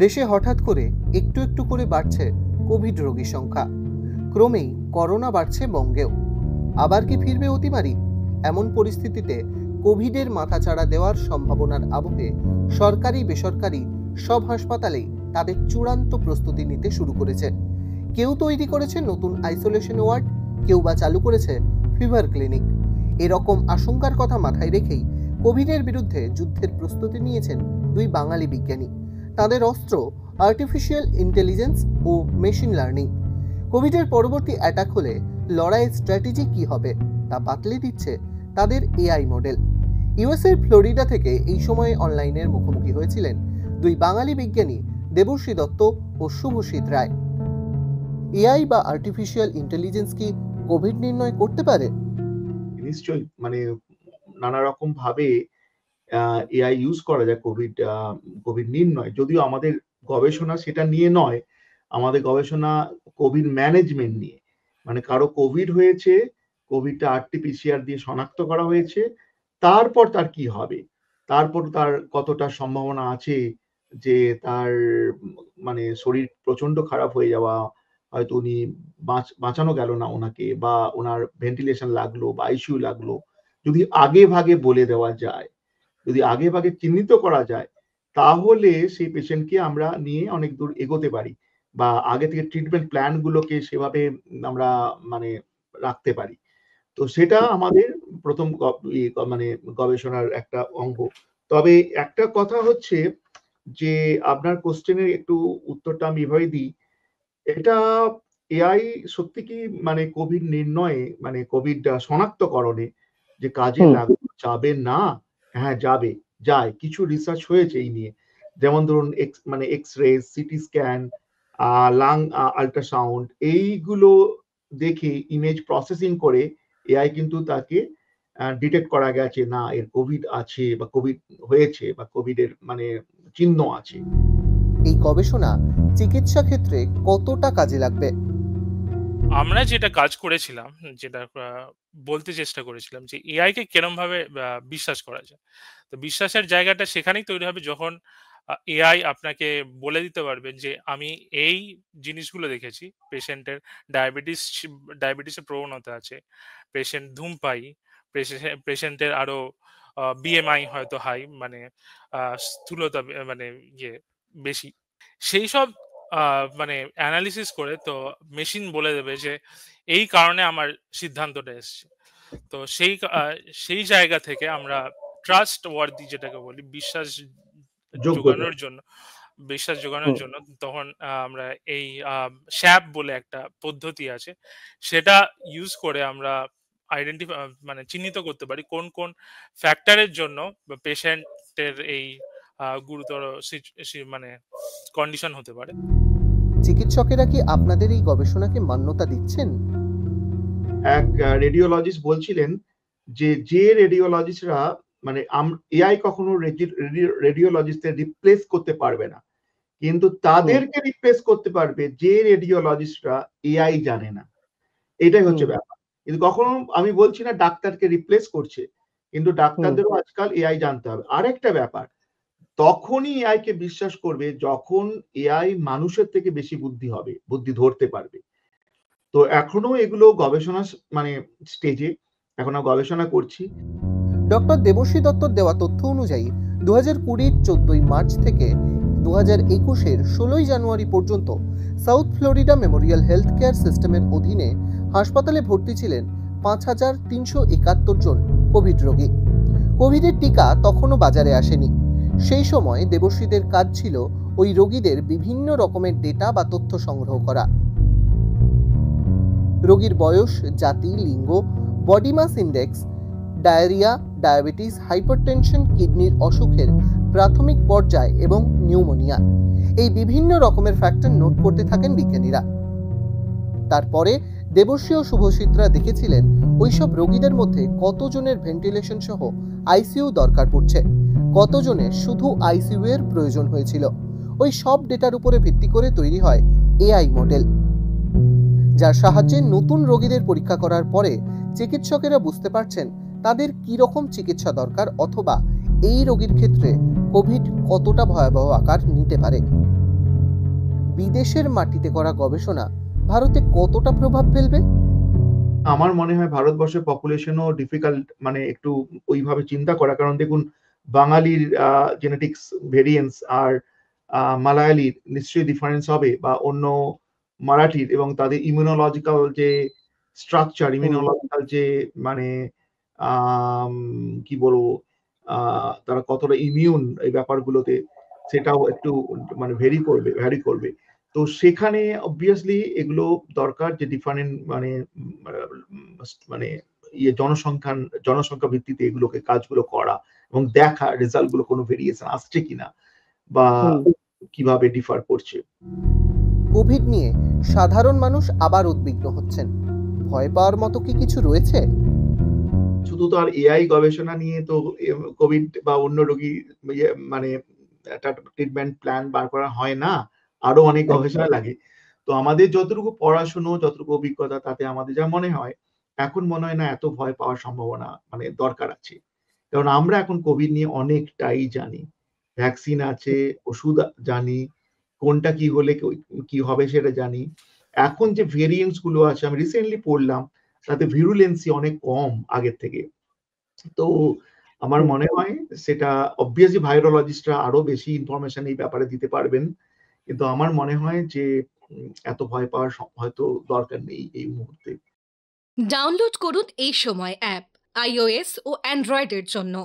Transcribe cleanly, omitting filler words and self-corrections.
দেশে হঠাৎ করে একটু একটু করে বাড়ছে কোভিড রোগীর সংখ্যা। ক্রমেই করোনা বাড়ছে বঙ্গেও। আবার কি ফিরবে অতিমারি? এমন পরিস্থিতিতে কোভিডের মাথাচাড়া দেওয়ার সম্ভাবনার আবহে সরকারি বেসরকারি সব হাসপাতালেই তাদের চূড়ান্ত প্রস্তুতি নিতে শুরু করেছে। কেউ তৈরি করেছে নতুন আইসোলেশন ওয়ার্ড, কেউ বা চালু করেছে ফিভার ক্লিনিক। এরকম আশঙ্কার কথা মাথায় রেখেই কোভিডের বিরুদ্ধে যুদ্ধের প্রস্তুতি নিয়েছেন দুই বাঙালি বিজ্ঞানী। তাদের অস্ত্র আর্টিফিশিয়াল ইন্টেলিজেন্স ও মেশিন লার্নিং। কোভিডের পরবর্তী অ্যাটাক হলে লড়াইয়ের স্ট্র্যাটেজি কি হবে তা বাতলে দিচ্ছে তাদের এআই মডেল। ইউএসের ফ্লোরিডা থেকে এই সময়ে অনলাইনের মুখোমুখি হয়েছিলেন দুই বাঙালি বিজ্ঞানী দেবশ্রী দত্ত ও শুভশীত রায়। এআই বা আর্টিফিশিয়াল ইন্টেলিজেন্স কি কোভিড নির্ণয় করতে পারে? নিশ্চয়ই, নানা রকম ভাবে এআই ইউজ করা যায় কোভিড নির্ণয়। যদিও আমাদের গবেষণা সেটা নিয়ে নয়, আমাদের গবেষণা কোভিড ম্যানেজমেন্ট নিয়ে। কারো কোভিড হয়েছে, কোভিডটা আরটিপিসিআর দিয়ে শনাক্ত করা হয়েছে, তারপর তার কি হবে, তারপর তার কতটা সম্ভাবনা আছে যে তার শরীর প্রচন্ড খারাপ হয়ে যাওয়া, হয়তো উনি বাঁচানো গেল না ওনাকে, বা ওনার ভেন্টিলেশন লাগলো বা আইসিইউ লাগলো। যদি আগে ভাগে বলে দেওয়া যায়, যদি আগে ভাগে চিহ্নিত করা যায়, তাহলে সেই পেশেন্টকে আমরা নিয়ে অনেক দূর এগোতে পারি, বা আগে থেকে ট্রিটমেন্ট প্ল্যান গুলোকে সেভাবে আমরা রাখতে পারি। তো সেটা আমাদের প্রথম গবেষণার একটা অঙ্গ। তবে একটা কথা হচ্ছে যে, আপনার কোশ্চেনের একটু উত্তরটা আমি এভাবে দিই। এটা এআই সত্যি কি কোভিড নির্ণয়ে, কোভিড শনাক্তকরণে যে কাজে যাবে না? হ্যাঁ, যায়। কিছু রিসার্চ হয়েছে এই নিয়ে। যেমন ধরুন x-ray, CT scan, lung ultrasound, এইগুলো দেখে ইমেজ প্রসেসিং করে এআই কিন্তু তাকে ডিটেক্ট করা গেছে, না এর কোভিড আছে বা কোভিড হয়েছে বা কোভিডের চিহ্ন আছে। এই গবেষণা চিকিৎসা ক্ষেত্রে কতটা কাজে লাগবে? আমরা যেটা কাজ করেছিলাম, যেটা বলতে চেষ্টা করেছিলাম যে এআই কে কিরম ভাবে বিশ্বাস করা যায়। তো বিশ্বাসের জায়গাটা সেখানেই তৈরি হবে যখন এআই আপনাকে বলে দিতে পারবে যে আমি এই জিনিসগুলো দেখেছি। পেশেন্টের ডায়াবেটিসের প্রবণতা আছে, পেশেন্ট ধূমপায়ী, পেশেন্টের আরো বিএমআই হয়তো হাই, স্থূলতা ইয়ে বেশি। সেই সব অ্যানালিসিস করে তো মেশিন বলে দেবে যে এই কারণে আমার সিদ্ধান্তটা এসছে। তো সেই জায়গা থেকে আমরা ট্রাস্ট ওয়ার্দি, যেটাকে বলি বিশ্বাস যোগ্যতা। জোগানোর জন্য তখন আমরা এই স্যাপ বলে একটা পদ্ধতি আছে, সেটা ইউজ করে আমরা চিহ্নিত করতে পারি কোন কোন ফ্যাক্টরের জন্য পেশেন্টের এই গুরুতর কন্ডিশন হতে পারে। চিকিৎসকেরা কি আপনাদের এই গবেষণাকে মান্যতা দিচ্ছেন? এক রেডিওলজিস্ট বলছিলেন যে রেডিওলজিস্টরা এআই কখনো রেডিওলজিস্টদের রিপ্লেস করতে পারবে না, কিন্তু তাদেরকে রিপ্লেস করতে পারবে যে রেডিওলজিস্টরা এআই জানে না। এটাই হচ্ছে ব্যাপার। কিন্তু কখনো আমি বলছি না ডাক্তারকে রিপ্লেস করছে, কিন্তু ডাক্তারদেরও আজকাল এআই জানতে হবে। আরেকটা ব্যাপার, তখনই এআই কে বিশ্বাস করবে যখন এআই মানুষের থেকে বেশি বুদ্ধি ধরতে পারবে। তো এখনো এগুলো গবেষণা স্টেজে, এখনো গবেষণা করছি। ডক্টর দেবশ্রী দত্তর দেওয়া তথ্য অনুযায়ী 2020 14 মার্চ থেকে 2021 16 জানুয়ারি পর্যন্ত south Florida Memorial health care সিস্টেমের অধীনে হাসপাতালে ভর্তি ছিলেন 5371 জন কোভিড রোগী। কোভিডের টিকা তখনও বাজারে আসেনি। সেই সময় দেবশ্রীদের কাজ ছিল ওই রোগীদের বিভিন্ন রকমের ডেটা বা তথ্য সংগ্রহ করা। রোগীর বয়স, জাতি, লিঙ্গ, body mass index, diarrhoea, diabetes, hypertension, কিডনির অসুখের প্রাথমিক পর্যায় এবং নিউমোনিয়া, এই বিভিন্ন রকমের ফ্যাক্টর নোট করতে থাকেন বিজ্ঞানীরা। তারপরে দেবশ্রী ও শুভশীতরা দেখেছিলেন ওইসব রোগীদের মধ্যে কতজনের ভেন্টিলেশন সহ আইসিইউ দরকার পড়ছে, কতজনের শুধু আইসিইউ এর প্রয়োজন হয়েছিল। ওই সব ডেটার উপরে ভিত্তি করে তৈরি হয় এআই মডেল, যার সাহায্যে নতুন রোগীদের পরীক্ষা করার পরে চিকিৎসকেরা বুঝতে পারছেন তাদের কি রকম চিকিৎসা দরকার, অথবা এই রোগীর ক্ষেত্রে কোভিড কতটা ভয়াবহ আকার নিতে পারে। বিদেশের মাটিতে করা গবেষণা ভারতে কতটা প্রভাব ফেলবে? আমার মনে হয় ভারতবর্ষের পপুলেশনও ডিফিকাল্ট, মানে একটু ওইভাবে চিন্তা করা। কারণ দেখুন, বাঙালির জেনেটিক্স ভেরিয়েন্স আর মালায়ালির নিশ্চয়ই ডিফারেন্স হবে, বা অন্য মারাঠির, এবং তাদের ইমিউনোলজিক্যাল যে স্ট্রাকচার, ইমিউনোলজিক্যাল যে মানে আম কি বলবো, তারা কতটা ইমিউন এই ব্যাপারগুলোতে, সেটাও একটু মানে ভ্যারি করবে। তো সেখানে অবভিয়াসলি এগুলো দরকার যে ডিফারেন্ট মানে মানে জনসংখ্যা ভিত্তিতে এগুলোকে কাজগুলো করা এবং দেখা রেজাল্ট গুলো কোনো ভেরিয়েশন আসছে কিনা, বা কিভাবে ডিফার করছে। কোভিড নিয়ে সাধারণ মানুষ আবার উদ্বিগ্ন হচ্ছেন। ভয় পাওয়ার মতো কি কিছু রয়েছে? শুধু তো আর এআই গবেষণা নিয়ে তো কোভিড বা অন্য রোগী মানে একটা ট্রিটমেন্ট প্ল্যান বার করা হয় না, আরো অনেক গবেষণা লাগে। তো আমাদের যতটুকু পড়াশুনো, যতটুকু অভিজ্ঞতা, তাতে আমাদের যা মনে হয়, এখন মনে হয় না এত ভয় পাওয়ার সম্ভাবনা মানে দরকার আছে। কারণ আমরা এখন কোভিড নিয়ে অনেকটাই জানি। ভ্যাকসিন আছে, ওষুধ জানি, কোনটা কি হলে কি হবে সেটা জানি। এখন যে ভেরিয়েন্টস গুলো আছে, আমি রিসেন্টলি পড়লাম, তাতে ভিরুলেন্সি অনেক কম আগের থেকে। তো আমার মনে হয় সেটা অবভিয়াসলি ভাইরোলজিস্টরা আরো বেশি ইনফরমেশন এই ব্যাপারে দিতে পারবেন। কিন্তু আমার মনে হয় যে এত ভয় পাওয়ার হয়তো দরকার নেই এই মুহূর্তে। ডাউনলোড করুন এই সময় অ্যাপ iOS ও অ্যান্ড্রয়েডের জন্য।